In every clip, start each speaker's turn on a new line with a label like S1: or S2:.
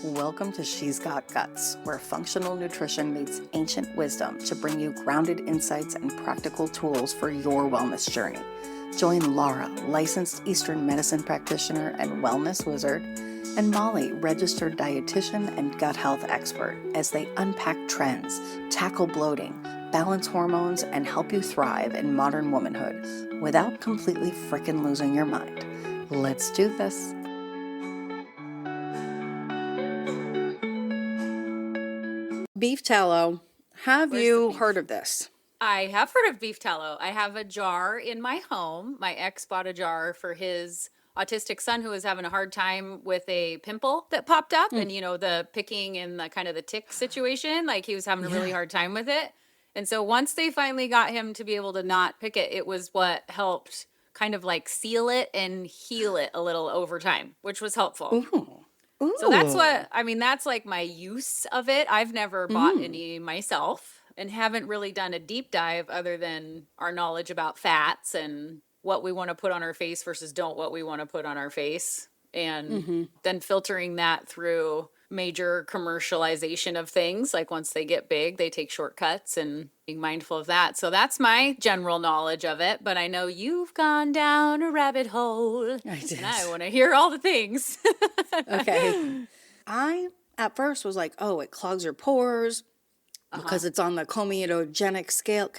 S1: Welcome to She's Got Guts, where functional nutrition meets ancient wisdom to bring you grounded insights and practical tools for your wellness journey. Join Lara, licensed Eastern medicine practitioner and wellness wizard, and Molly, registered dietitian and gut health expert, as they unpack trends, tackle bloating, balance hormones, and help you thrive in modern womanhood without completely frickin' losing your mind. Let's do this. Beef tallow. Have you heard of this?
S2: I have heard of beef tallow. I have a jar in my home. My ex bought a jar for his autistic son who was having a hard time with a pimple that popped up and, the picking and the kind of the tick situation. Like he was having a really hard time with it. And so once they finally got him to be able to not pick it, it was what helped kind of like seal it and heal it a little over time, which was helpful.
S1: Ooh.
S2: So that's like my use of it. I've never bought any myself and haven't really done a deep dive other than our knowledge about fats and what we want to put on our face versus don't what we want to put on our face. And then filtering that through major commercialization of things. Like once they get big, they take shortcuts and being mindful of that. So that's my general knowledge of it. But I know you've gone down a rabbit hole.
S1: I did.
S2: And I want to hear all the things.
S1: Okay. I, at first, was like, oh, it clogs your pores because it's on the comedogenic scale,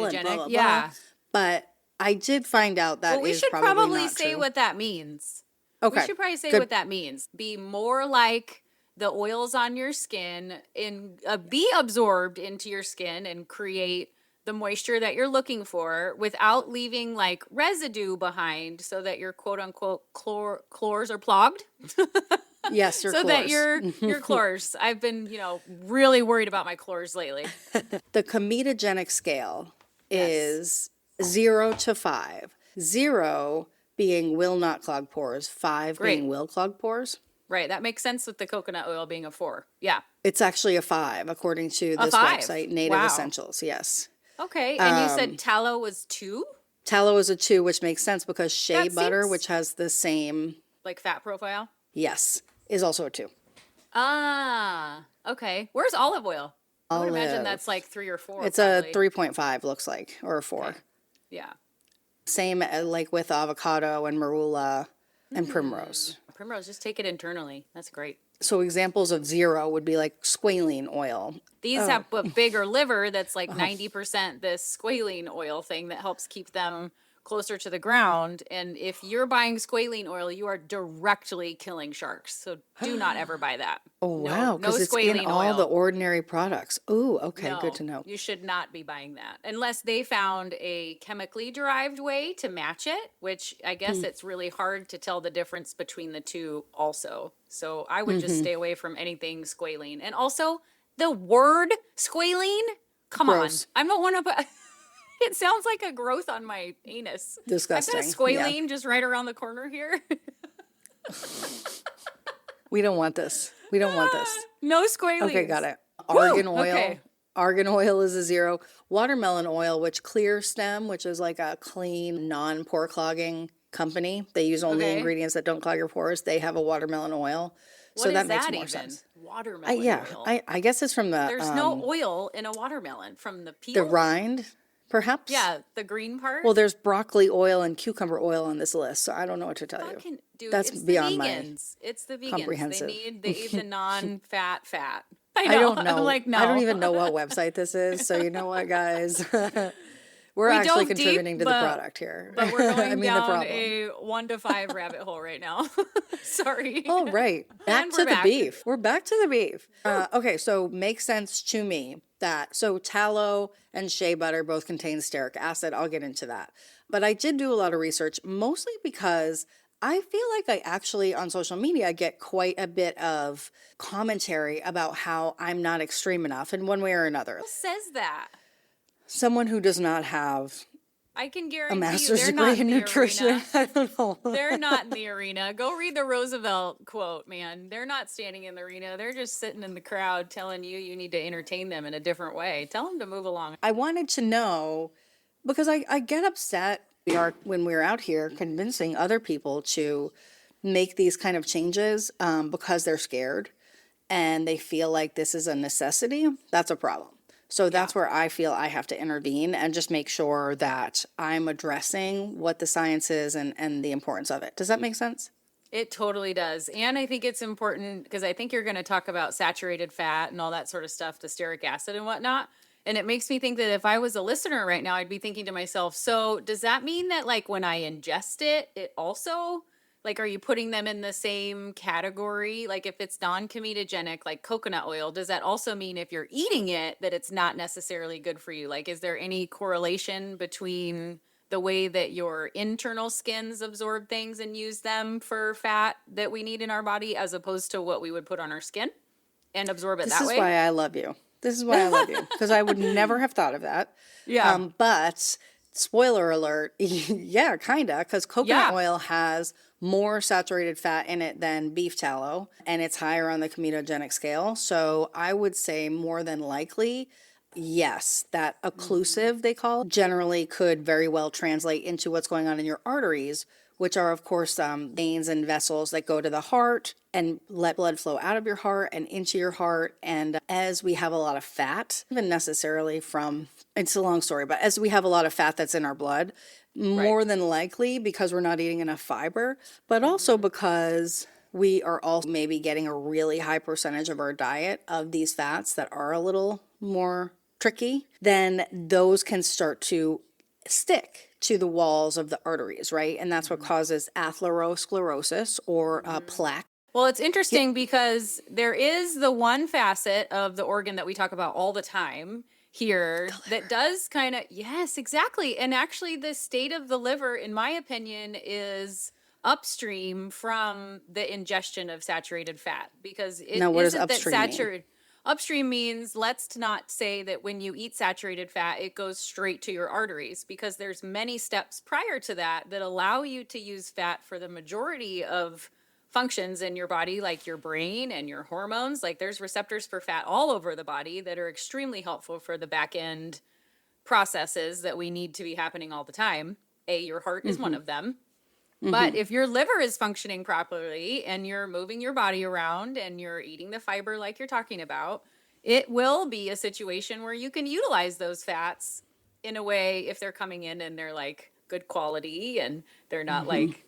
S1: and blah, blah, blah. But I did find out that
S2: we
S1: is
S2: should
S1: probably
S2: probably
S1: not
S2: say
S1: true.
S2: what that means.
S1: Okay.
S2: We should probably say
S1: Good.
S2: what that means. Be more like the oils on your skin and be absorbed into your skin and create the moisture that you're looking for without leaving like residue behind so that your quote unquote chlors are clogged.
S1: Yes, your
S2: so
S1: chlors.
S2: that your chlors. I've been, really worried about my chlors lately.
S1: The comedogenic scale is 0 to 5. 0 being will not clog pores, 5 being will clog pores.
S2: Right. That makes sense with the coconut oil being a 4. Yeah.
S1: It's actually a 5, according to this website, Native Essentials. Yes.
S2: Okay. And you said tallow was 2?
S1: Tallow is a 2, which makes sense because shea butter, which has the same...
S2: like fat profile?
S1: Yes, is also a 2.
S2: Ah, okay. Where's olive oil? I would imagine that's like 3 or 4.
S1: It's probably a 3.5, looks like, or a 4.
S2: Okay. Yeah.
S1: Same like with avocado and marula and primrose.
S2: Primrose, just take it internally. That's great.
S1: So examples of 0 would be like squalene oil.
S2: These have a bigger liver that's like 90% this squalene oil thing that helps keep them closer to the ground. And if you're buying squalene oil, you are directly killing sharks. So do not ever buy that.
S1: Oh, wow. Because it's in all the ordinary products. Ooh, okay. Good to know.
S2: You should not be buying that unless they found a chemically derived way to match it, which I guess it's really hard to tell the difference between the two also. So I would just stay away from anything squalene. And also the word squalene, come on. I don't want to put... It sounds like a growth on my anus.
S1: Disgusting.
S2: I've got a squalene just right around the corner here.
S1: We don't want this. We don't want this.
S2: No squalene.
S1: Okay, got it. Argan oil.
S2: Okay.
S1: Argan oil is a 0. Watermelon oil, which Clear Stem, which is like a clean, non-pore clogging company. They use only ingredients that don't clog your pores. They have a watermelon oil. So that makes more sense.
S2: Watermelon oil.
S1: I guess it's from the...
S2: There's no oil in a watermelon from the peel.
S1: The rind, perhaps?
S2: Yeah, the green part.
S1: Well, there's broccoli oil and cucumber oil on this list, so I don't know what to tell you.
S2: Dude,
S1: that's beyond my
S2: It's the vegans.
S1: comprehensive.
S2: They need the non-fat fat.
S1: I don't know.
S2: I'm like, no.
S1: I don't even know what website this is, so you know what, guys? We're actually contributing to the product here.
S2: But we're going down a 1 to 5 rabbit hole right now. Sorry.
S1: Oh, right. Back to the beef. We're back to the beef. Okay, so makes sense to me that, so tallow and shea butter both contain stearic acid. I'll get into that. But I did do a lot of research, mostly because I feel like I actually, on social media, get quite a bit of commentary about how I'm not extreme enough in one way or another.
S2: Who says that?
S1: Someone who does not have
S2: I can guarantee
S1: a master's
S2: they're
S1: degree
S2: not
S1: in nutrition. I don't know.
S2: They're not in the arena. Go read the Roosevelt quote, man. They're not standing in the arena. They're just sitting in the crowd telling you need to entertain them in a different way. Tell them to move along.
S1: I wanted to know, because I get upset when we're out here convincing other people to make these kind of changes because they're scared and they feel like this is a necessity, that's a problem. So
S2: Yeah.
S1: that's where I feel I have to intervene and just make sure that I'm addressing what the science is and the importance of it. Does that make sense?
S2: It totally does. And I think it's important because I think you're going to talk about saturated fat and all that sort of stuff, the stearic acid and whatnot. And it makes me think that if I was a listener right now, I'd be thinking to myself, so does that mean that like when I ingest it, it also, like, are you putting them in the same category? Like if it's non-comedogenic, like coconut oil, does that also mean if you're eating it that it's not necessarily good for you? Like, is there any correlation between the way that your internal skins absorb things and use them for fat that we need in our body as opposed to what we would put on our skin and absorb it
S1: This
S2: that
S1: is
S2: way?
S1: why I love you. This is why I love you because I would never have thought of that.
S2: Yeah.
S1: But spoiler alert, yeah, kind of, because coconut
S2: Yeah.
S1: oil has more saturated fat in it than beef tallow, and it's higher on the comedogenic scale. So I would say more than likely, yes, that
S2: Mhm.
S1: occlusive they call it, generally could very well translate into what's going on in your arteries, which are, of course, veins and vessels that go to the heart and let blood flow out of your heart and into your heart. And as we have a lot of fat, even necessarily from, it's a long story, but as we have a lot of fat that's in our blood,
S2: Right.
S1: more than likely because we're not eating enough fiber, but also
S2: Hmm.
S1: because we are also maybe getting a really high percentage of our diet of these fats that are a little more tricky, then those can start to stick to the walls of the arteries, right? And that's what
S2: Hmm.
S1: causes atherosclerosis or
S2: Hmm.
S1: plaque.
S2: Well, it's
S1: Yep.
S2: interesting because there is the one facet of the organ that we talk about all the time
S1: The
S2: here that
S1: liver.
S2: does kind of, yes, exactly. And actually, the state of the liver, in my opinion, is upstream from the ingestion of saturated fat because it
S1: Now, what does
S2: isn't that
S1: upstream mean?
S2: saturated. Upstream means let's not say that when you eat saturated fat, it goes straight to your arteries because there's many steps prior to that that allow you to use fat for the majority of functions in your body, like your brain and your hormones. Like there's receptors for fat all over the body that are extremely helpful for the back end processes that we need to be happening all the time. Your heart is one
S1: Mm-hmm.
S2: of them. But
S1: Mm-hmm.
S2: if your liver is functioning properly and you're moving your body around and you're eating the fiber like you're talking about, it will be a situation where you can utilize those fats in a way if they're coming in and they're like good quality and they're not
S1: Mm-hmm.
S2: like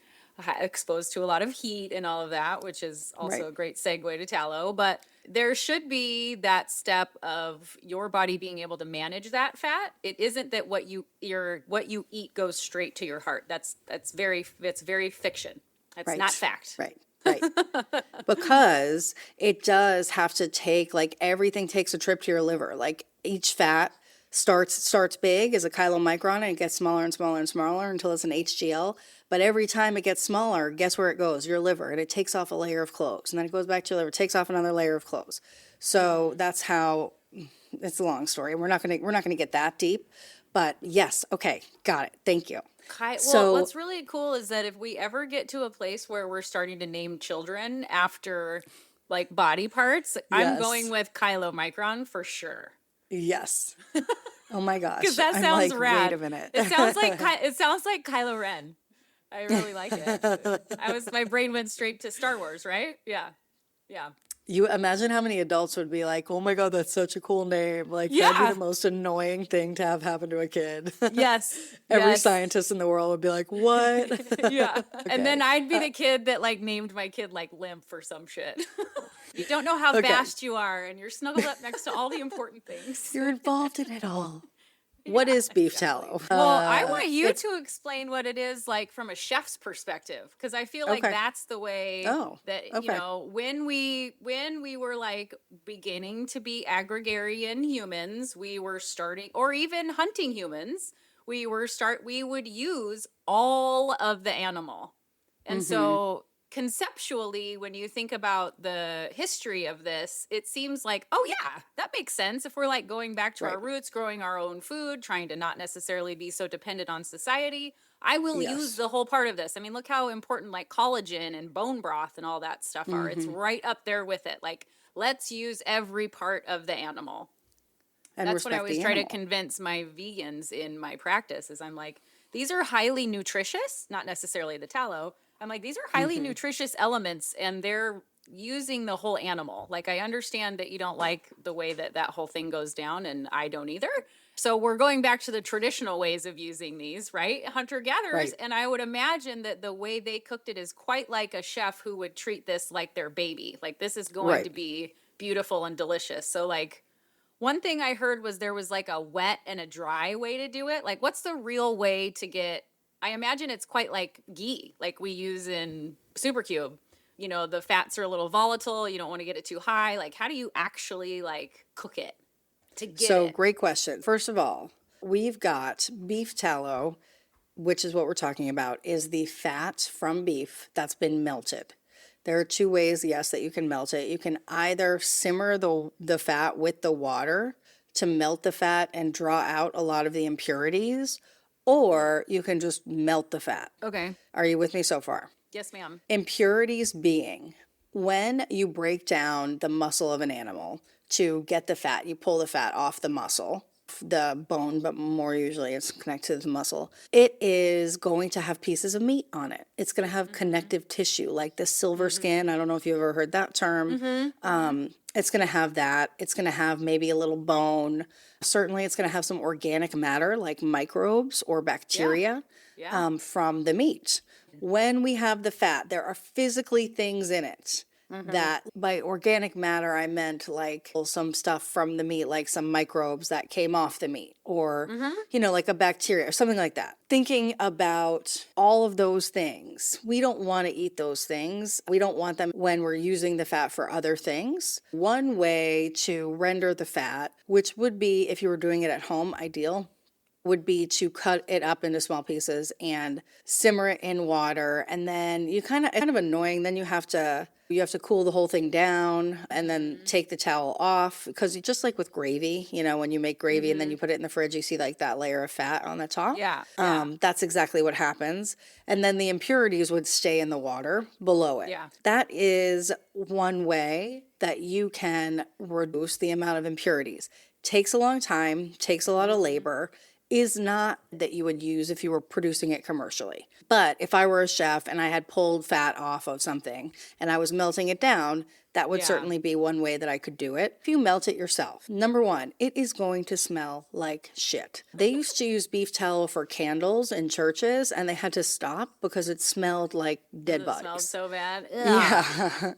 S2: exposed to a lot of heat and all of that, which is
S1: Right.
S2: also a great segue to tallow. But there should be that step of your body being able to manage that fat. It isn't that what you eat goes straight to your heart. That's very fiction. That's not
S1: Right.
S2: fact.
S1: Right. Right. Because it does have to take, like, everything takes a trip to your liver. Like each fat starts big as a chylomicron and it gets smaller and smaller and smaller until it's an HGL. But every time it gets smaller, guess where it goes? Your liver, and it takes off a layer of clothes, and then it goes back to your liver, takes off another layer of clothes. So
S2: Hmm.
S1: that's how. It's a long story. We're not gonna get that deep, but yes, okay, got it. Thank you.
S2: Well,
S1: So
S2: what's really cool is that if we ever get to a place where we're starting to name children after like body parts, I'm going
S1: yes,
S2: with chylomicron for sure.
S1: yes. Oh my
S2: Because
S1: gosh,
S2: that
S1: I'm
S2: sounds
S1: like, wait a
S2: rad.
S1: minute.
S2: It sounds like Kylo Ren. I really like it. My brain went straight to Star Wars, right? Yeah. Yeah.
S1: You imagine how many adults would be like, "Oh my God, that's such a cool name." Like that'd be the
S2: Yeah.
S1: most annoying thing to have happen to a kid.
S2: Yes.
S1: Every
S2: Yes.
S1: scientist in the world would be like, "What?"
S2: Yeah. And then
S1: Okay.
S2: I'd be
S1: Uh,
S2: the kid that like named my kid like Limp or some shit. You don't know how
S1: okay.
S2: vast you are and you're snuggled up next to all the important things.
S1: You're involved in it all. What
S2: Yeah,
S1: is beef
S2: exactly.
S1: tallow?
S2: Well, I want you
S1: It's
S2: to explain what it is like from a chef's perspective because I feel like
S1: okay.
S2: that's the way
S1: Oh,
S2: that
S1: okay.
S2: when we were like beginning to be agrarian humans, we were starting or even hunting humans, we would use all of the animal. And
S1: Mm-hmm.
S2: so conceptually, when you think about the history of this, it seems like, oh, yeah, that makes sense. If we're like going back to our
S1: Right.
S2: roots, growing our own food, trying to not necessarily be so dependent on society, I will use
S1: Yes.
S2: the whole part of this. I mean, look how important like collagen and bone broth and all that stuff are. It's
S1: Mm-hmm.
S2: right up there with it. Like, let's use every part of the animal.
S1: And
S2: That's what I
S1: respect
S2: always
S1: the
S2: try to
S1: animal.
S2: convince my vegans in my practice is I'm like, these are highly nutritious, not necessarily the tallow, I'm like, these are highly nutritious elements and they're using the whole animal. Like, I understand that you don't like the way that that whole thing goes down, and I don't either. So we're going back to the traditional ways of using these, right? Hunter gatherers.
S1: Right.
S2: And I would imagine that the way they cooked it is quite like a chef who would treat this like their baby. Like, this is going to
S1: Right.
S2: be beautiful and delicious. So, like, one thing I heard was there was like a wet and a dry way to do it. Like, what's the real way to get? I imagine it's quite like ghee, like we use in Supercube. You know, the fats are a little volatile. You don't want to get it too high. Like, how do you actually like cook it to get
S1: So,
S2: it?
S1: great question. First of all, we've got beef tallow, which is what we're talking about, is the fat from beef that's been melted. There are two ways, yes, that you can melt it. You can either simmer the fat with the water to melt the fat and draw out a lot of the impurities, or you can just melt the fat.
S2: Okay.
S1: Are you with me so far?
S2: Yes, ma'am.
S1: Impurities being when you break down the muscle of an animal to get the fat, you pull the fat off the muscle, the bone, but more usually it's connected to the muscle. It is going to have pieces of meat on it. It's going to have connective tissue, like the silver skin. I don't know if you've ever heard that term. It's going to have that. It's going to have maybe a little bone. Certainly, it's going to have some organic matter like microbes or bacteria
S2: Yeah.
S1: from the meat. When we have the fat, there are physically things in it that by organic matter, I meant like some stuff from the meat, like some microbes that came off the meat or, like a bacteria or something like that. Thinking about all of those things, we don't want to eat those things. We don't want them when we're using the fat for other things. One way to render the fat, which would be if you were doing it at home, ideal, would be to cut it up into small pieces and simmer it in water. And then you kind of annoying. Then you have to cool the whole thing down and then take the towel off, because just like with gravy, when you make gravy and then you put it in the fridge, you see like that layer of fat on the top.
S2: Yeah.
S1: That's exactly what happens. And then the impurities would stay in the water below it.
S2: Yeah.
S1: That is one way that you can reduce the amount of impurities. Takes a long time, takes a lot of labor, is not that you would use if you were producing it commercially. But if I were a chef and I had pulled fat off of something and I was melting it down, that would certainly be one way that I could do it. If you melt it yourself, number one, it is going to smell like shit. They used to use beef tallow for candles in churches and they had to stop because it smelled like dead
S2: It
S1: bodies.
S2: smells so bad. Ugh.
S1: Yeah.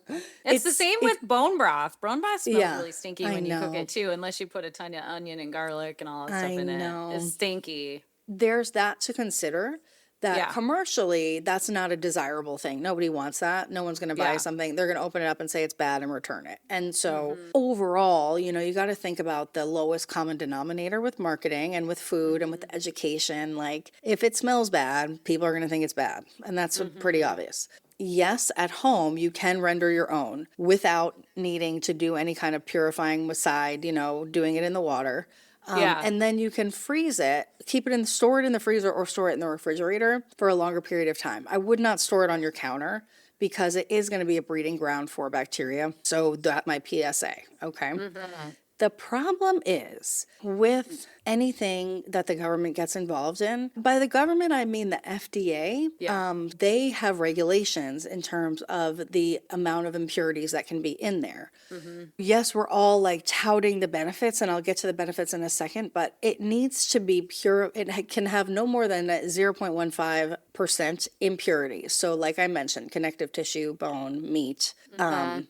S2: It's the same with bone broth. Bone broth smells really stinky
S1: I
S2: when you cook
S1: know.
S2: it too, unless you put a ton of onion and garlic and all that stuff
S1: I
S2: in
S1: know.
S2: it. It's stinky.
S1: There's that to consider. That
S2: Yeah.
S1: commercially, that's not a desirable thing. Nobody wants that. No one's going to buy
S2: Yeah.
S1: something. They're going to open it up and say it's bad and return it. And so overall, you got to think about the lowest common denominator with marketing and with food and with education. Like, if it smells bad, people are going to think it's bad. And that's pretty obvious. Yes, at home, you can render your own without needing to do any kind of purifying beside, doing it in the water. And then you can freeze it, store it in the freezer or store it in the refrigerator for a longer period of time. I would not store it on your counter because it is going to be a breeding ground for bacteria. So that's my PSA. Okay. The problem is with anything that the government gets involved in. By the government, I mean the FDA. They have regulations in terms of the amount of impurities that can be in there. Yes, we're all like touting the benefits, and I'll get to the benefits in a second, but it needs to be pure. It can have no more than 0.15% impurities. So like I mentioned, connective tissue, bone, meat,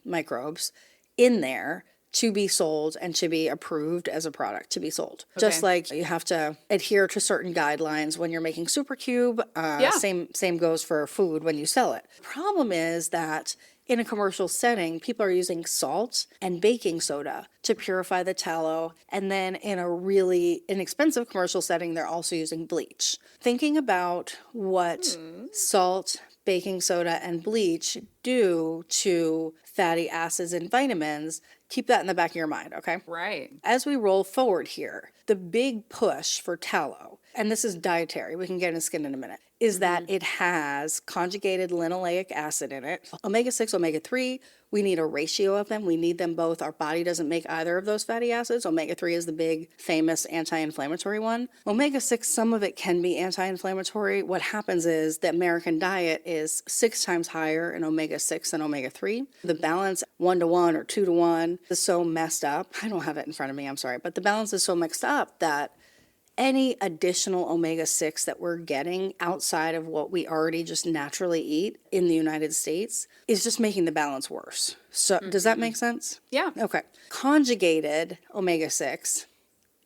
S1: microbes in there to be sold and to be approved as a product to be sold. Just like you have to adhere to certain guidelines when you're making Supercube. Same goes for food when you sell it. The problem is that in a commercial setting, people are using salt and baking soda to purify the tallow. And then in a really inexpensive commercial setting, they're also using bleach. Thinking about what salt, baking soda, and bleach do to fatty acids and vitamins, keep that in the back of your mind, okay?
S2: Right.
S1: As we roll forward here, the big push for tallow and this is dietary, we can get into skin in a minute, is that it has conjugated linoleic acid in it. Omega-6, omega-3, we need a ratio of them. We need them both. Our body doesn't make either of those fatty acids. Omega-3 is the big, famous anti-inflammatory one. Omega-6, some of it can be anti-inflammatory. What happens is the American diet is 6 times higher in omega-6 than omega-3. The balance 1-to-1 or 2-to-1 is so messed up. I don't have it in front of me, I'm sorry. But the balance is so mixed up that any additional omega-6 that we're getting outside of what we already just naturally eat in the United States is just making the balance worse. So does that make sense?
S2: Yeah.
S1: Okay. Conjugated omega-6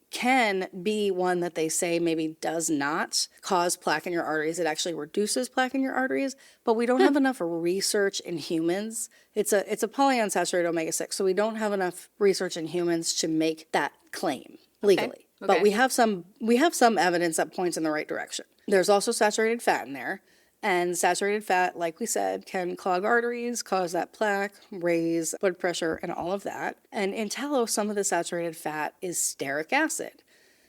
S1: can be one that they say maybe does not cause plaque in your arteries. It actually reduces plaque in your arteries, but we don't have enough research in humans. It's a polyunsaturated omega-6, so we don't have enough research in humans to make that claim legally.
S2: Okay.
S1: But we have some evidence that points in the right direction. There's also saturated fat in there. And saturated fat, like we said, can clog arteries, cause that plaque, raise blood pressure, and all of that. And in tallow, some of the saturated fat is stearic acid.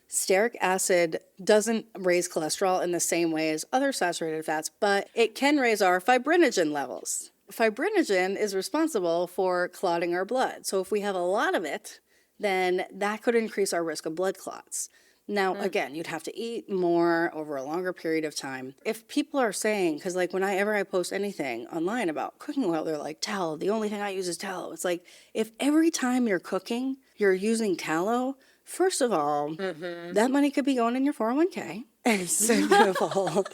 S1: Stearic acid doesn't raise cholesterol in the same way as other saturated fats, but it can raise our fibrinogen levels. Fibrinogen is responsible for clotting our blood. So if we have a lot of it, then that could increase our risk of blood clots. Now, again, you'd have to eat more over a longer period of time. If people are saying, because like whenever I post anything online about cooking oil, they're like, tallow, the only thing I use is tallow. It's like, if every time you're cooking, you're using tallow, first of all, that money could be going in your 401k. And second of all,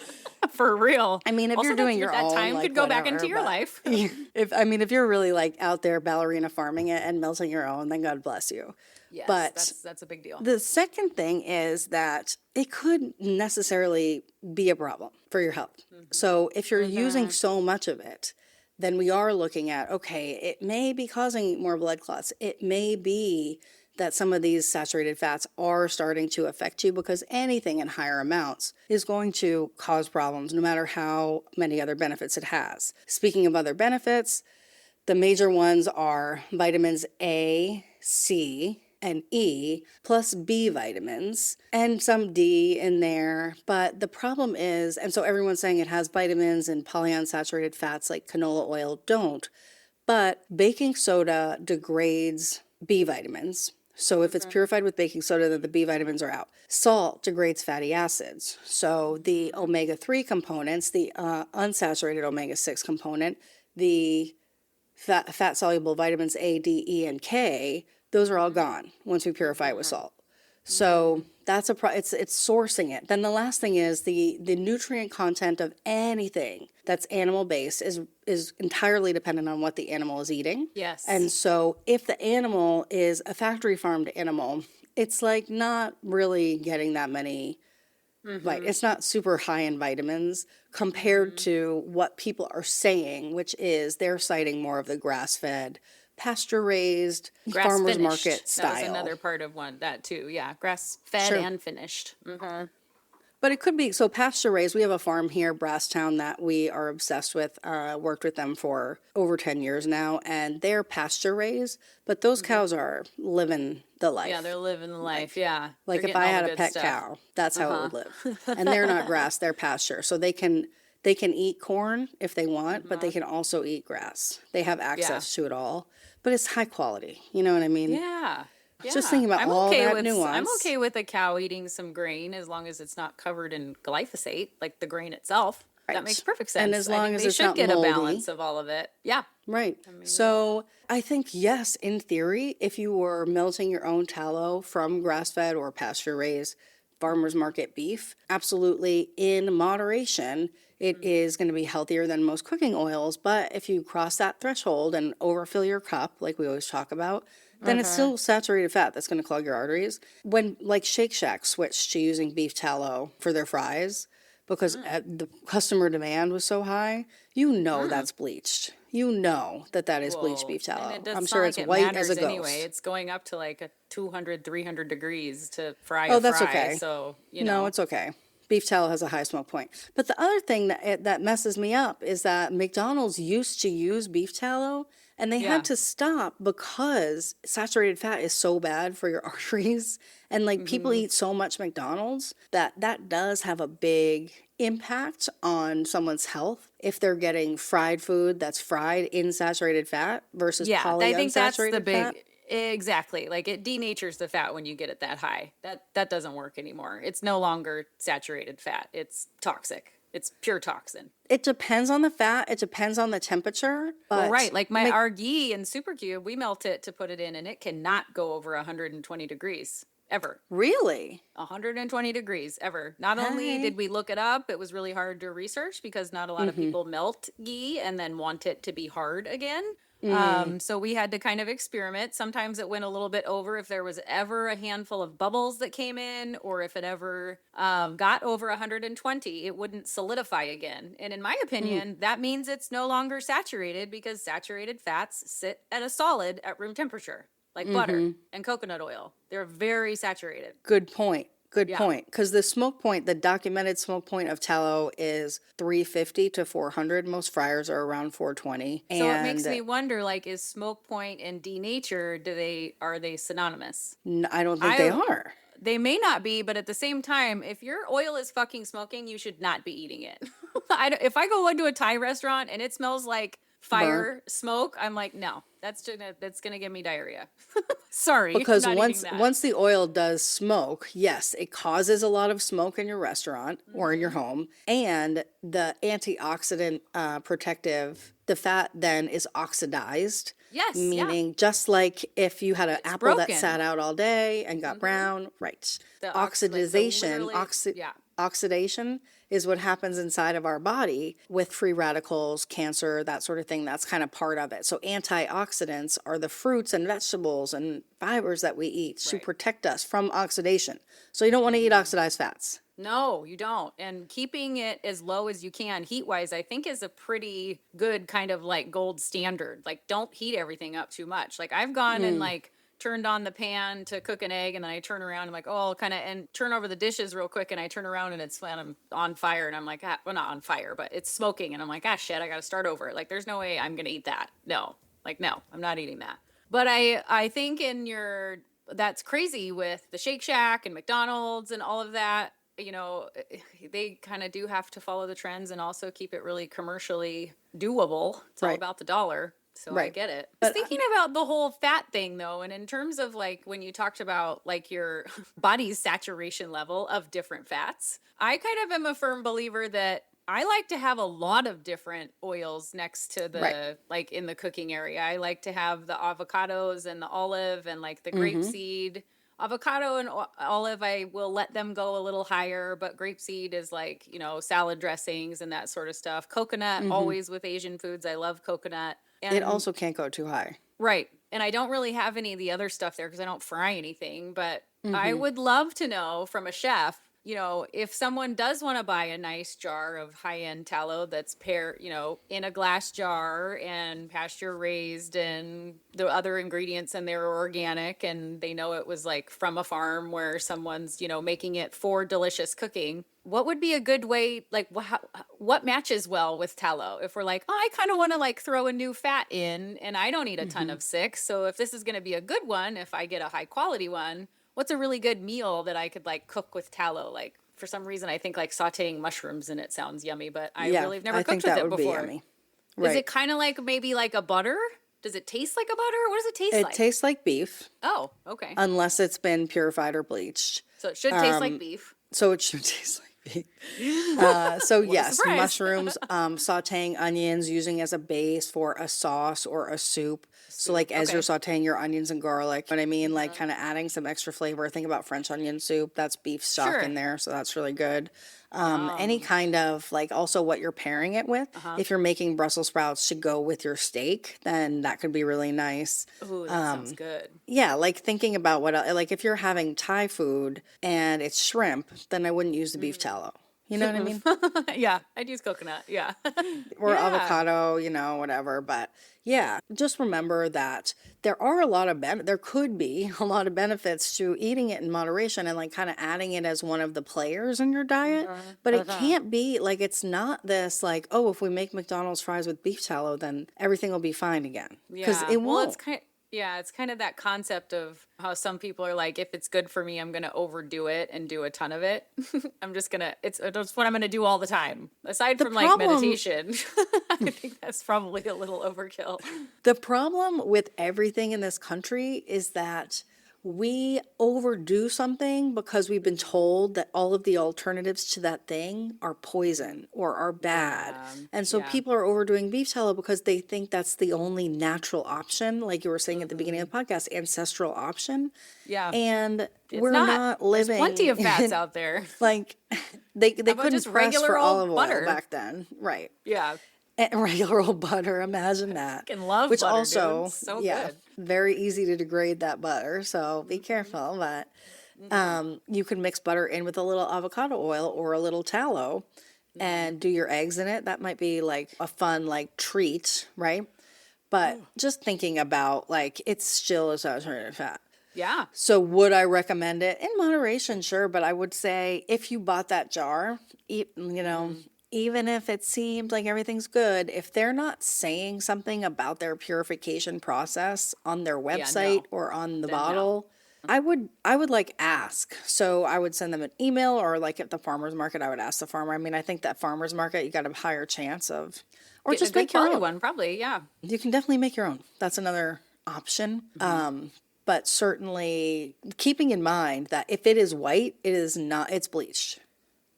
S2: for real.
S1: I mean, if
S2: also,
S1: you're doing your
S2: that
S1: own,
S2: time
S1: like,
S2: could go back
S1: whatever,
S2: into your
S1: but
S2: life.
S1: if you're really like out there ballerina farming it and melting your own, then God bless you.
S2: Yes,
S1: but
S2: that's a big deal.
S1: The second thing is that it could necessarily be a problem for your health. So if you're using so much of it, then we are looking at, okay, it may be causing more blood clots. It may be that some of these saturated fats are starting to affect you, because anything in higher amounts is going to cause problems no matter how many other benefits it has. Speaking of other benefits, the major ones are vitamins A, C, and E, plus B vitamins, and some D in there. But the problem is, and so everyone's saying it has vitamins, and polyunsaturated fats like canola oil don't, but baking soda degrades B vitamins. So if it's purified with baking soda, then the B vitamins are out. Salt degrades fatty acids. So the omega-3 components, the unsaturated omega-6 component, the fat-soluble vitamins A, D, E, and K, those are all gone once we purify it with salt. So that's it's sourcing it. Then the last thing is the nutrient content of anything that's animal based is entirely dependent on what the animal is eating.
S2: Yes.
S1: And so if the animal is a factory farmed animal, it's like not really getting that many it's not super high in vitamins compared to what people are saying, which is they're citing more of the grass-fed, pasture-raised, farmers market style.
S2: That was another part of that too. Yeah, grass-fed and finished.
S1: But it could be, so pasture-raised, we have a farm here, Brasstown, that we are obsessed with, worked with them for over 10 years now, and they're pasture-raised, but those cows are living the life.
S2: Yeah, they're living the life, yeah.
S1: Like
S2: They're
S1: if I
S2: getting all
S1: had
S2: the
S1: a
S2: good
S1: pet
S2: stuff.
S1: cow, that's how it would live. And they're not grass, they're pasture. So they can eat corn if they want, but they can also eat grass. They have access to it all, but it's high quality. You know what I mean?
S2: Yeah.
S1: Just thinking about all that nuance.
S2: I'm okay with a cow eating some grain as long as it's not covered in glyphosate, like the grain itself.
S1: Right.
S2: That makes perfect sense.
S1: And as long
S2: I think
S1: as
S2: they
S1: it's
S2: should
S1: not
S2: get
S1: moldy.
S2: a balance of all of it. Yeah.
S1: Right. So I think, yes, in theory, if you were melting your own tallow from grass-fed or pasture-raised farmers market beef, absolutely in moderation, it is going to be healthier than most cooking oils. But if you cross that threshold and overfill your cup, like we always talk about, then it's still saturated fat that's going to clog your arteries. When like Shake Shack switched to using beef tallow for their fries because the customer demand was so high, that's bleached. You know that is bleached beef tallow.
S2: And
S1: I'm sure it's
S2: it
S1: white as a ghost.
S2: anyway. It's going up to like a 200, 300 degrees to fry
S1: Oh,
S2: a
S1: that's
S2: fry.
S1: okay.
S2: So,
S1: No, it's okay. Beef tallow has a high smoke point. But the other thing that messes me up is that McDonald's used to use beef tallow And they
S2: Yeah.
S1: had to stop because saturated fat is so bad for your arteries. And like people
S2: Mm-hmm.
S1: eat so much McDonald's that does have a big impact on someone's health if they're getting fried food that's fried in saturated fat versus
S2: Yeah, I think that's the
S1: polyunsaturated fat.
S2: big exactly. Like it denatures the fat when you get it that high. That doesn't work anymore. It's no longer saturated fat. It's toxic. It's pure toxin.
S1: It depends on the fat, it depends on the temperature,
S2: Well,
S1: but
S2: right. Like our ghee in Super Cube, we melt it to put it in, and it cannot go over 120 degrees ever.
S1: really?
S2: 120 degrees ever. Not only
S1: Hey.
S2: did we look it up, it was really hard to research because not a lot of people melt ghee and then want it to be hard again. So we had to kind of experiment. Sometimes it went a little bit over if there was ever a handful of bubbles that came in, or if it ever got over 120, it wouldn't solidify again. And in my opinion, that means it's no longer saturated because saturated fats sit at a solid at room temperature, like butter and coconut oil. They're very saturated.
S1: Good point. Good
S2: Yeah.
S1: point. Because the smoke point, the documented smoke point of tallow is 350 to 400. Most fryers are around 420.
S2: So it makes
S1: And
S2: me wonder, like, is smoke point and denature, are they synonymous?
S1: I don't think they
S2: I
S1: are.
S2: They may not be, but at the same time, if your oil is fucking smoking, you should not be eating it. If I go into a Thai restaurant and it smells like fire, smoke, I'm like, no, that's gonna give me diarrhea. Sorry,
S1: Because
S2: I'm not eating that.
S1: once the oil does smoke, yes, it causes a lot of smoke in your restaurant or in your
S2: Mm-hmm.
S1: home, and the antioxidant protective, the fat then is oxidized.
S2: Yes, yeah,
S1: Meaning, just like if you had an apple that
S2: broken.
S1: sat out all day and got brown, right?
S2: Like
S1: Oxidization,
S2: yeah.
S1: oxidation is what happens inside of our body with free radicals, cancer, that sort of thing. That's kind of part of it. So antioxidants are the fruits and vegetables and fibers that we eat to
S2: Right.
S1: protect us from oxidation. So you don't want to eat oxidized fats.
S2: No, you don't. And keeping it as low as you can heat wise, I think is a pretty good kind of like gold standard. Like, don't heat everything up too much. Like, I've gone and like turned on the pan to cook an egg, and then I turn around and I'm like, oh, I'll kind of, and turn over the dishes real quick, and I turn around and it's when I'm on fire, and I'm like, ah, well, not on fire, but it's smoking, and I'm like, ah, shit, I got to start over. Like, there's no way I'm going to eat that. No, like, no, I'm not eating that. But I think that's crazy with the Shake Shack and McDonald's and all of that. They kind of do have to follow the trends and also keep it really commercially doable. It's all
S1: Right.
S2: about the dollar. So I
S1: Right.
S2: get it.
S1: But
S2: Thinking about the whole fat thing though, and in terms of like when you talked about like your body's saturation level of different fats, I kind of am a firm believer that I like to have a lot of different oils next to
S1: Right.
S2: like in the cooking area. I like to have the avocados and the olive and like the grapeseed. Avocado and olive, I will let them go a little higher, but grapeseed is like, salad dressings and that sort of stuff. Coconut, always with Asian foods. I love coconut.
S1: it
S2: And
S1: also can't go too high.
S2: right. And I don't really have any of the other stuff there because I don't fry anything, but I would love to know from a chef, if someone does want to buy a nice jar of high-end tallow that's in a glass jar and pasture raised and the other ingredients in there are organic and they know it was like from a farm where someone's, making it for delicious cooking. What would be a good way, like what matches well with tallow? If we're like, oh, I kind of want to like throw a new fat in and I don't eat a ton of six. So if this is going to be a good one, if I get a high quality one, what's a really good meal that I could like cook with tallow? Like for some reason, I think like sauteing mushrooms in it sounds yummy, but I really have never
S1: I think
S2: cooked with
S1: that
S2: it
S1: would
S2: before.
S1: be yummy.
S2: Is
S1: Right.
S2: it kind of like maybe like a butter? Does it taste like a butter? What does it taste
S1: It
S2: like?
S1: tastes like beef
S2: Oh, okay.
S1: unless it's been purified or bleached.
S2: So it should taste like beef.
S1: So it should taste like beef. So yes,
S2: surprise.
S1: mushrooms, sauteing onions, using as a base for a sauce or a soup. So like as you're sauteing your onions and garlic, what I mean, like kind of adding some extra flavor. Think about French onion soup. That's beef stock
S2: Sure.
S1: in there, so that's really good. Any kind of like also what you're pairing it with. If you're making Brussels sprouts to go with your steak, then that could be really nice.
S2: Ooh, that sounds good.
S1: Yeah, like thinking about like if you're having Thai food and it's shrimp, then I wouldn't use the beef tallow. You know what I mean?
S2: Yeah, I'd use coconut. Yeah.
S1: Or
S2: Yeah.
S1: avocado, whatever. But yeah, just remember that there are a lot of there could be a lot of benefits to eating it in moderation and like kind of adding it as one of the players in your diet. But it can't be like, it's not this like, oh, if we make McDonald's fries with beef tallow, then everything will be fine again. Because
S2: Yeah.
S1: it
S2: Well,
S1: won't.
S2: it's kind of that concept of how some people are like, if it's good for me, I'm going to overdo it and do a ton of it. I'm just going to, it's what I'm going to do all the time. Aside
S1: The
S2: from like
S1: problem
S2: meditation, I think that's probably a little overkill.
S1: The problem with everything in this country is that we overdo something because we've been told that all of the alternatives to that thing are poison or are bad.
S2: Yeah.
S1: And so
S2: Yeah.
S1: people are overdoing beef tallow because they think that's the only natural option, like you were saying at the beginning of the podcast, ancestral option.
S2: Yeah.
S1: And
S2: It's
S1: we're
S2: not.
S1: not
S2: There's plenty
S1: living
S2: of fats
S1: in,
S2: out there.
S1: like
S2: How
S1: they
S2: about
S1: couldn't
S2: just
S1: press for
S2: regular
S1: olive
S2: old
S1: oil
S2: butter?
S1: back then. Right.
S2: Yeah.
S1: And regular old butter, imagine that.
S2: Fucking love
S1: Which
S2: butter, dude.
S1: also,
S2: It's so
S1: yeah,
S2: good.
S1: very easy to degrade that butter, so be careful. But you can mix butter in with a little avocado oil or a little tallow and do your eggs in it. That might be like a fun like treat, right? But just thinking about like, it's still a saturated fat.
S2: Yeah.
S1: So would I recommend it? In moderation, sure, but I would say if you bought that jar, even if it seemed like everything's good, if they're not saying something about their purification process on their
S2: Yeah.
S1: website
S2: No.
S1: or on the
S2: Then no.
S1: bottle, I would like ask. So I would send them an email, or like at the farmer's market, I would ask the farmer. I mean, I think that farmer's market, you got a higher chance of, or
S2: Getting a
S1: just
S2: good
S1: make your
S2: quality
S1: own.
S2: one, probably. Yeah.
S1: You can definitely make your own. That's another option. But certainly keeping in mind that if it is white, it is not, it's bleached.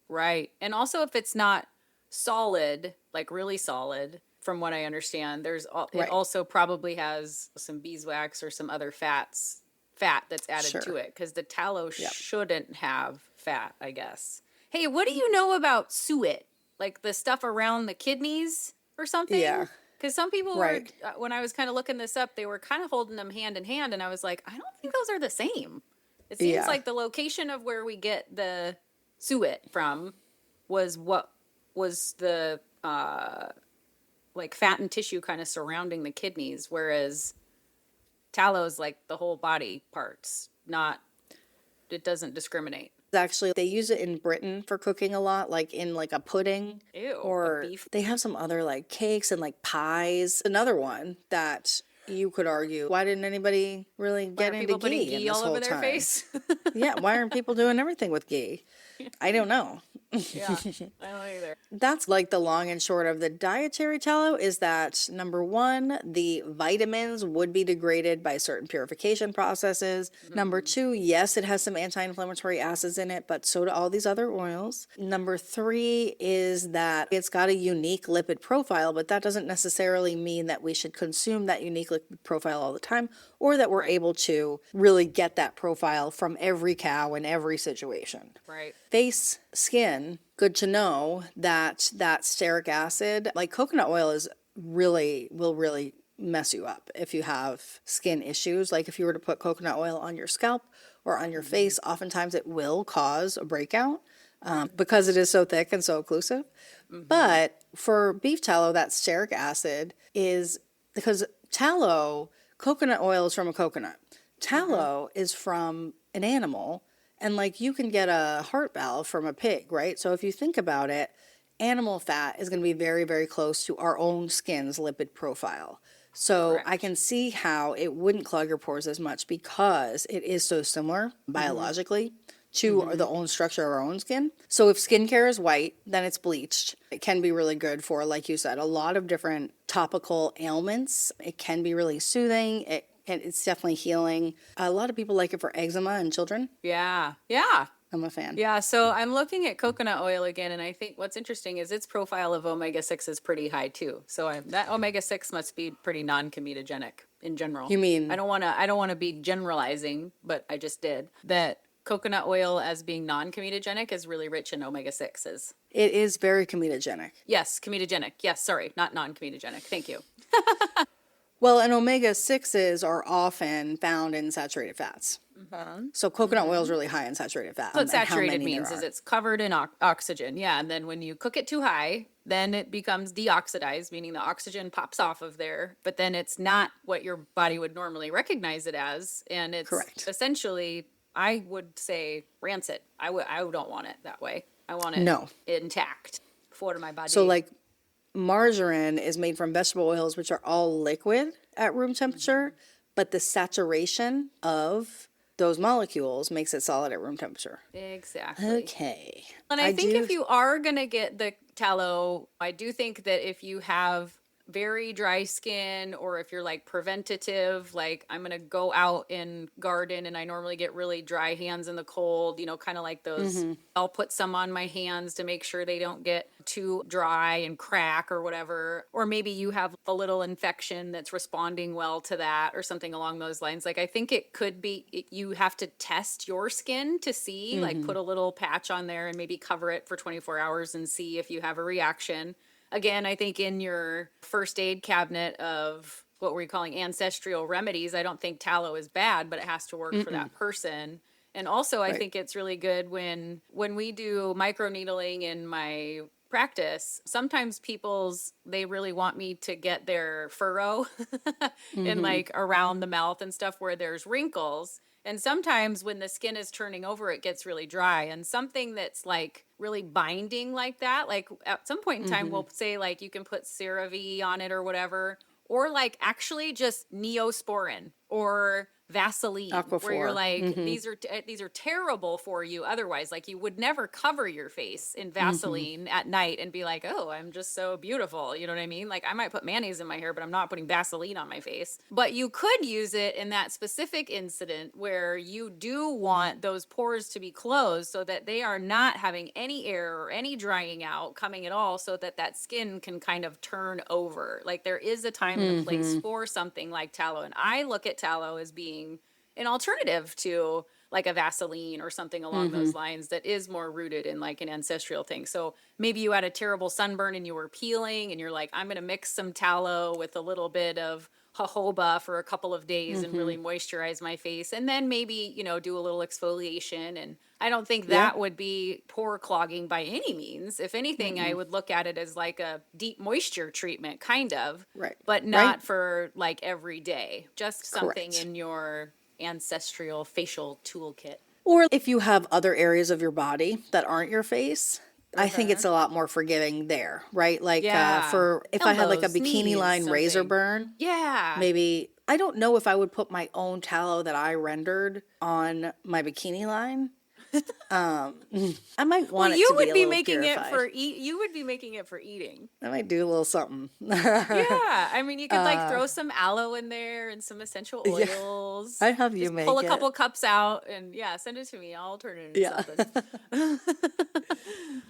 S2: Right. And also, if it's not solid, like really solid, from what I understand, it
S1: Right.
S2: also probably has some beeswax or some other fat that's added
S1: Sure.
S2: to it, because the tallow
S1: Yep.
S2: shouldn't have fat, I guess. Hey, what do you know about suet? Like the stuff around the kidneys or something?
S1: Yeah.
S2: Because some people
S1: Right.
S2: were, when I was kind of looking this up, they were kind of holding them hand in hand, and I was like, I don't think those are the same. It seems
S1: Yeah.
S2: like the location of where we get the suet from was what was the like fat and tissue kind of surrounding the kidneys, whereas tallow's like the whole body parts. It doesn't discriminate.
S1: Actually, they use it in Britain for cooking a lot, like in like a pudding.
S2: Ew, a
S1: Or
S2: beef.
S1: they have some other like cakes and like pies. Another one that you could argue, why didn't anybody really
S2: Why
S1: get
S2: are
S1: into
S2: people putting
S1: ghee in
S2: ghee
S1: this
S2: all
S1: whole
S2: over their
S1: time?
S2: face?
S1: Yeah, why aren't people doing everything with ghee? I don't know.
S2: Yeah, I don't either.
S1: That's like the long and short of the dietary tallow, is that number one, the vitamins would be degraded by certain purification processes. Number two, yes, it has some anti-inflammatory acids in it, but so do all these other oils. Number three is that it's got a unique lipid profile, but that doesn't necessarily mean that we should consume that unique lipid profile all the time, or that we're able to really get that profile from every cow in every situation.
S2: Right.
S1: Face, skin, good to know that that stearic acid, like coconut oil, will really mess you up if you have skin issues. Like if you were to put coconut oil on your scalp or on your face, oftentimes it will cause a breakout because it is so thick and so occlusive. But for beef tallow, that stearic acid is because coconut oil is from a coconut. Tallow is from an animal. And like you can get a heart valve from a pig, right? So if you think about it, animal fat is going to be very, very close to our own skin's lipid profile. So
S2: Correct.
S1: I can see how it wouldn't clog your pores as much because it is so similar biologically to the own structure of our own skin. So if skincare is white, then it's bleached. It can be really good for, like you said, a lot of different topical ailments. It can be really soothing. It's definitely healing. A lot of people like it for eczema in children.
S2: Yeah. Yeah.
S1: I'm a fan.
S2: Yeah, so I'm looking at coconut oil again, and I think what's interesting is its profile of omega-6 is pretty high too. So that omega-6 must be pretty non-comedogenic in general.
S1: You mean-
S2: I don't want to be generalizing, but I just did. That coconut oil as being non-comedogenic is really rich in omega-6s.
S1: It is very comedogenic.
S2: Yes, comedogenic. Yes, sorry, not non-comedogenic. Thank you.
S1: Well, and omega-6s are often found in saturated fats. So coconut oil is really high in saturated fat.
S2: What
S1: And how
S2: saturated
S1: many there
S2: means is
S1: are.
S2: it's covered in oxygen. Yeah. And then when you cook it too high, then it becomes deoxidized, meaning the oxygen pops off of there. But then it's not what your body would normally recognize it as. And it's
S1: Correct.
S2: essentially, I would say, rancid. I don't want it that way. I want it
S1: No.
S2: intact for my
S1: So
S2: body.
S1: like margarine is made from vegetable oils, which are all liquid at room temperature, but the saturation of those molecules makes it solid at room temperature.
S2: Exactly.
S1: Okay.
S2: And I think if you are going to get the tallow, I do think that if you have very dry skin or if you're like preventative, like I'm going to go out and garden and I normally get really dry hands in the cold, kind of like those. I'll put some on my hands to make sure they don't get too dry and crack or whatever. Or maybe you have a little infection that's responding well to that or something along those lines. Like I think it could be, you have to test your skin to see, like put a little patch on there and maybe cover it for 24 hours and see if you have a reaction. Again, I think in your first aid cabinet of what we're calling ancestral remedies, I don't think tallow is bad, but it has to work for that person. And also, I think it's really good when we do microneedling in my practice. Sometimes they really want me to get their furrow and like around the mouth and stuff where there's wrinkles. And sometimes when the skin is turning over, it gets really dry. And something that's like really binding like that, like at some point in time, we'll say like you can put CeraVe on it or whatever, or like actually just Neosporin or Vaseline, where you're
S1: Aquaphor.
S2: like, these are terrible for you. Otherwise, like you would never cover your face in Vaseline at night and be like, oh, I'm just so beautiful. You know what I mean? Like I might put mayonnaise in my hair, but I'm not putting Vaseline on my face. But you could use it in that specific incident where you do want those pores to be closed so that they are not having any air or any drying out coming at all, so that that skin can kind of turn over. Like there is a time and a place for something like tallow. And I look at tallow as being an alternative to like a Vaseline or something along those lines that is more rooted in like an ancestral thing. So maybe you had a terrible sunburn and you were peeling and you're like, I'm going to mix some tallow with a little bit of jojoba for a couple of days and really moisturize my face. And then maybe, do a little exfoliation. And I don't think that would be pore clogging by any means. If anything, I would look at it as like a deep moisture treatment, kind of,
S1: Right.
S2: but not for like every day, just something
S1: Correct.
S2: in your ancestral facial toolkit.
S1: Or if you have other areas of your body that aren't your face, I think it's a lot more forgiving there, right? Like
S2: Yeah.
S1: for if I had like a
S2: Elbows,
S1: bikini
S2: knees,
S1: line razor
S2: something.
S1: burn,
S2: Yeah.
S1: maybe I don't know if I would put my own tallow that I rendered on my bikini line. I might want it
S2: you
S1: to be
S2: would
S1: a
S2: be
S1: little
S2: making
S1: purified.
S2: it for you would be making it for eating.
S1: I might do a little something.
S2: Yeah, I mean, you could like throw some aloe in there and some essential oils.
S1: I'd have you
S2: Just
S1: make
S2: pull a
S1: it.
S2: couple cups out and send it to me. I'll turn it into
S1: Yeah.
S2: something.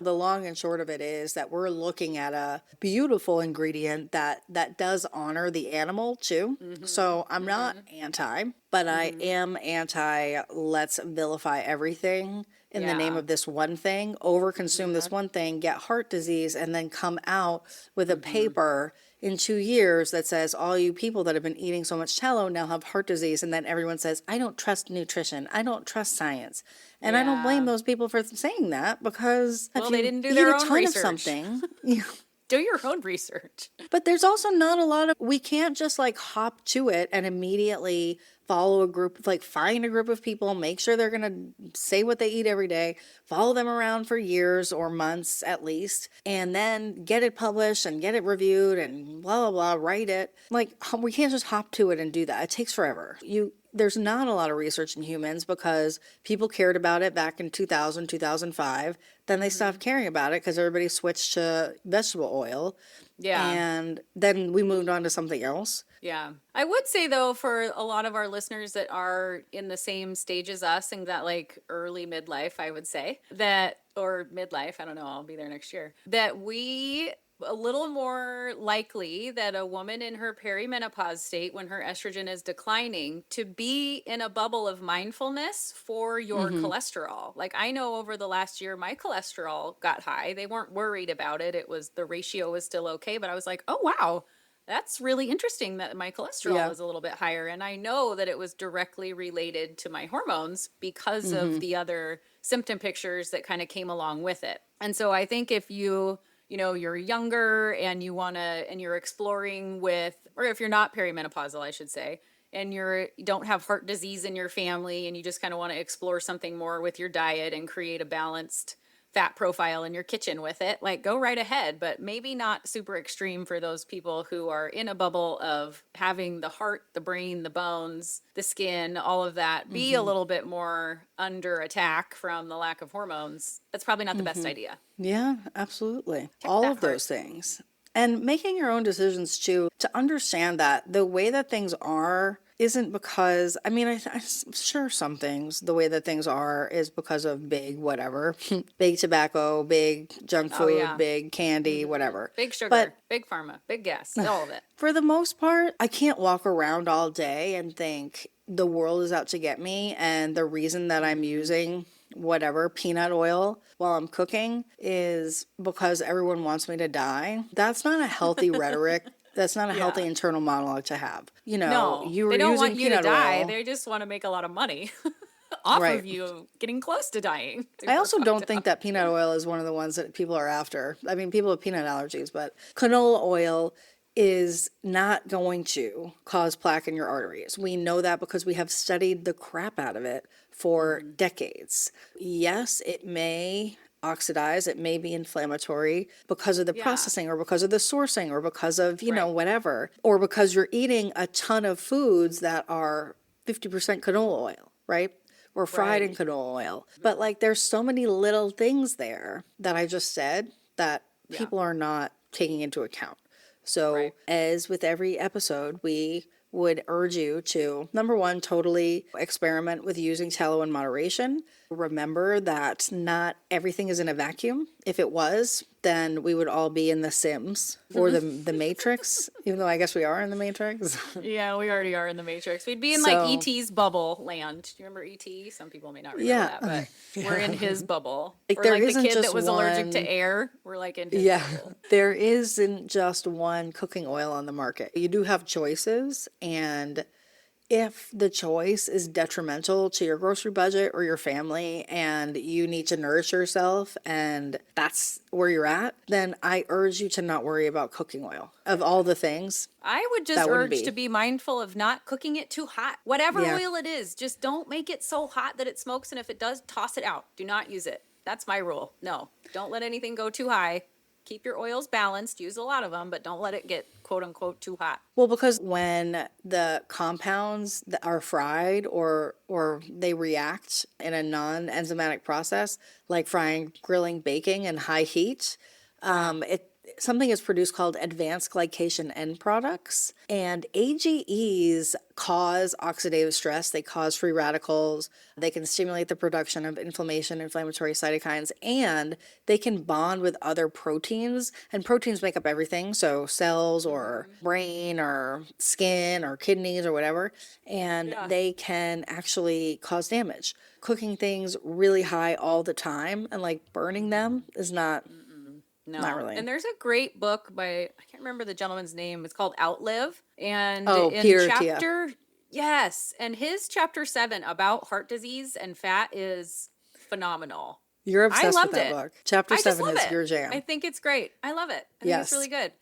S1: The long and short of it is that we're looking at a beautiful ingredient that does honor the animal too. So I'm not anti, but I am anti let's vilify everything in the name
S2: Yeah.
S1: of this one thing, overconsume this one thing, get heart disease, and then come out with a paper in 2 years that says all you people that have been eating so much tallow now have heart disease. And then everyone says, I don't trust nutrition. I don't trust science. And I don't blame
S2: Yeah.
S1: those people for saying that, because if
S2: Well,
S1: you
S2: they didn't do
S1: eat
S2: their
S1: a
S2: own
S1: ton
S2: research.
S1: of something,
S2: Do your own research.
S1: but there's also not a lot of, we can't just like hop to it and immediately follow a group, like find a group of people, make sure they're going to say what they eat every day, follow them around for years or months at least, and then get it published and get it reviewed and blah, blah, blah, write it. Like we can't just hop to it and do that. It takes forever. There's not a lot of research in humans because people cared about it back in 2000, 2005. Then they stopped caring about it because everybody switched to vegetable oil.
S2: Yeah.
S1: And then we moved on to something else.
S2: Yeah. I would say though, for a lot of our listeners that are in the same stage as us and that like early midlife, I would say that, or midlife, I don't know, I'll be there next year, that we a little more likely that a woman in her perimenopause state, when her estrogen is declining, to be in a bubble of mindfulness for your cholesterol. Like I know over the last year, my cholesterol got high. They weren't worried about it. The ratio was still okay, but I was like, oh wow, That's really interesting that my cholesterol
S1: Yeah.
S2: is a little bit higher. And I know that it was directly related to my hormones because of
S1: Mm-hmm.
S2: the other symptom pictures that kind of came along with it. And so I think if you're younger and and you're exploring with, or if you're not perimenopausal, I should say, and you don't have heart disease in your family and you just kind of want to explore something more with your diet and create a balanced fat profile in your kitchen with it, like go right ahead, but maybe not super extreme for those people who are in a bubble of having the heart, the brain, the bones, the skin, all of that be a
S1: Mm-hmm.
S2: little bit more under attack from the lack of hormones. That's probably not the best
S1: Mm-hmm.
S2: idea.
S1: Yeah, absolutely.
S2: Check
S1: All
S2: that
S1: of
S2: heart.
S1: those things. And making your own decisions too, to understand that the way that things are isn't because, I mean, sure some things, the way that things are is because of big whatever, big tobacco, big junk
S2: Oh
S1: food,
S2: yeah.
S1: big candy, whatever.
S2: Big
S1: But
S2: sugar, big pharma, big gas, all of it.
S1: for the most part, I can't walk around all day and think the world is out to get me. And the reason that I'm using whatever peanut oil while I'm cooking is because everyone wants me to die. That's not a healthy rhetoric. That's not a healthy
S2: Yeah.
S1: internal monologue to have. You know,
S2: No,
S1: you were
S2: they don't want
S1: using
S2: you to
S1: peanut
S2: die.
S1: oil,
S2: They just want to make a lot of money off
S1: right?
S2: of you getting close to dying.
S1: I
S2: Super
S1: also
S2: fucked
S1: don't think
S2: up.
S1: that peanut oil is one of the ones that people are after. I mean, people have peanut allergies, but canola oil is not going to cause plaque in your arteries. We know that because we have studied the crap out of it for decades. Yes, it may oxidize, it may be inflammatory because of the
S2: Yeah,
S1: processing or because of the sourcing or because of,
S2: right.
S1: whatever, or because you're eating a ton of foods that are 50% canola oil, right? Or fried
S2: Right.
S1: in canola oil. But like there's so many little things there that I just said that
S2: Yeah,
S1: people are not taking into account. So,
S2: right.
S1: as with every episode, we would urge you to number one, totally experiment with using tallow in moderation. Remember that not everything is in a vacuum. If it was, then we would all be in The Sims or the Matrix, even though I guess we are in the Matrix.
S2: Yeah, we already are in the Matrix. We'd be in like
S1: So,
S2: ET's bubble land. Do you remember ET? Some people may not remember
S1: yeah.
S2: that, but we're in
S1: Yeah.
S2: his bubble.
S1: Like
S2: We're
S1: there
S2: like the
S1: isn't
S2: kid that
S1: just
S2: was allergic to
S1: one.
S2: air. We're like in his
S1: Yeah,
S2: bubble.
S1: there isn't just one cooking oil on the market. You do have choices, and if the choice is detrimental to your grocery budget or your family and you need to nourish yourself and that's where you're at, then I urge you to not worry about cooking oil. Of all the things,
S2: I would just
S1: that wouldn't
S2: urge to
S1: be.
S2: be mindful of not cooking it too hot. Whatever
S1: Yeah.
S2: oil it is, just don't make it so hot that it smokes. And if it does, toss it out. Do not use it. That's my rule. No, don't let anything go too high. Keep your oils balanced. Use a lot of them, but don't let it get quote unquote too hot.
S1: Well, because when the compounds that are fried or they react in a non-enzymatic process, like frying, grilling, baking, and high heat,
S2: Yeah.
S1: it something is produced called advanced glycation end products, and AGEs cause oxidative stress. They cause free radicals. They can stimulate the production of inflammation, inflammatory cytokines, and they can bond with other proteins. And proteins make up everything, so cells or brain or skin or kidneys or whatever, and
S2: Yeah.
S1: they can actually cause damage. Cooking things really high all the time and like burning them is not
S2: No.
S1: really.
S2: And there's a great book by, I can't remember the gentleman's name. It's called Outlive. And
S1: Oh,
S2: in
S1: Peter Attia.
S2: yes, and his chapter 7 about heart disease and fat is phenomenal.
S1: You're
S2: I
S1: obsessed with
S2: loved
S1: that
S2: it.
S1: book. Chapter
S2: I just
S1: 7
S2: love
S1: is
S2: it.
S1: your
S2: I
S1: jam.
S2: think it's great. I love it. I think it's really
S1: Yes,
S2: good.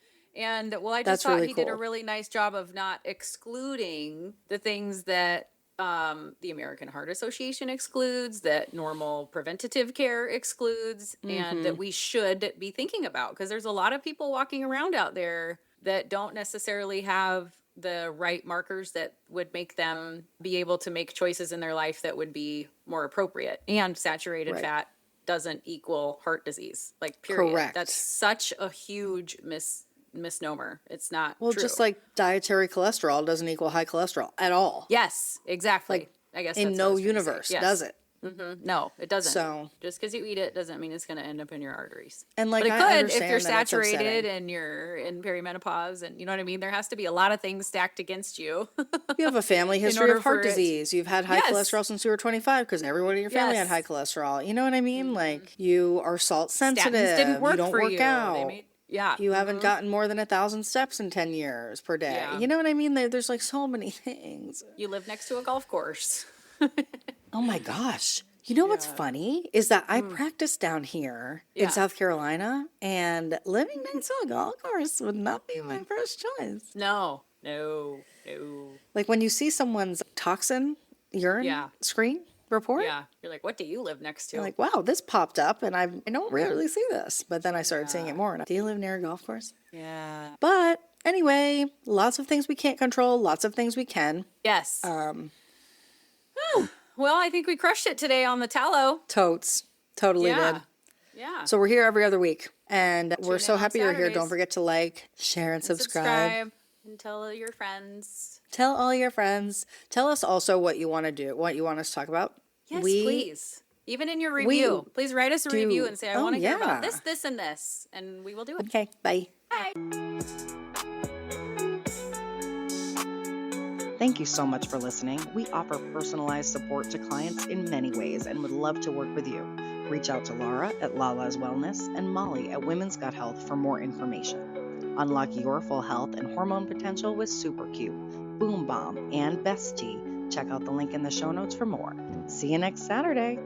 S2: And well, I just
S1: that's
S2: thought
S1: really
S2: he did a
S1: cool.
S2: really nice job of not excluding the things that the American Heart Association excludes, that normal preventative care excludes, and that we should be thinking about. Because there's a lot of people walking around out there that don't necessarily have the right markers that would make them be able to make choices in their life that would be more appropriate. And saturated
S1: Right.
S2: fat doesn't equal heart disease, like, period. That's
S1: Correct.
S2: such a huge misnomer. It's not
S1: Well, just
S2: true.
S1: like dietary cholesterol doesn't equal high cholesterol at all.
S2: Yes,
S1: Like
S2: exactly. I guess
S1: in
S2: that's what I
S1: no
S2: was trying to say.
S1: universe does
S2: Yes.
S1: it.
S2: No, it doesn't.
S1: So,
S2: Just because you eat it doesn't mean it's going to end up in your arteries.
S1: and
S2: But
S1: like
S2: it
S1: I
S2: could if you're
S1: understand that it's
S2: saturated
S1: upsetting.
S2: and you're in perimenopause, and you know what I mean? There has to be a lot of things stacked against you
S1: You have a family
S2: in
S1: history
S2: order
S1: of
S2: for
S1: heart
S2: it.
S1: disease. You've had high
S2: Yes.
S1: cholesterol since you were 25 because everyone in your family had high
S2: Yes.
S1: cholesterol. You know what I mean? Like you are salt
S2: Statins didn't
S1: sensitive. You
S2: work
S1: don't
S2: for
S1: work
S2: you.
S1: out.
S2: Yeah.
S1: You haven't gotten more than 1,000 steps in 10 years per day.
S2: Yeah.
S1: You know what I mean? There's like so many things.
S2: You live next to a golf course.
S1: Oh my gosh. You know what's funny is that I practice down here in South Carolina, and living next to a golf course would not be my first choice.
S2: No.
S1: Like when you see someone's toxin urine screen report,
S2: You're like, what do you live next to?
S1: you're like, wow, this popped up, and I don't rarely see this. But then I started seeing it more. And do you live near a golf course?
S2: Yeah.
S1: But anyway, lots of things we can't control, lots of things we can.
S2: Yes. Well, I think we crushed it today on the tallow.
S1: Totes. Totally did.
S2: Yeah.
S1: So we're here every other week. And we're so
S2: in on
S1: happy you're here. Don't
S2: Saturdays.
S1: forget to like, share, and subscribe.
S2: And tell your friends.
S1: Tell all your friends. Tell us also what you want to do, what you want us to talk about.
S2: Yes, please. Even in your review. Please write us a review and say, I want to hear about this, this, and this. And we will do it.
S1: Okay, bye.
S2: Bye.
S1: Thank you so much for listening. We offer personalized support to clients in many ways and would love to work with you. Reach out to Lara at Lala's Wellness and Molly at Women's Gut Health for more information. Unlock your full health and hormone potential with Super Cube, Boom Bomb, and Best Tea. Check out the link in the show notes for more. See you next Saturday.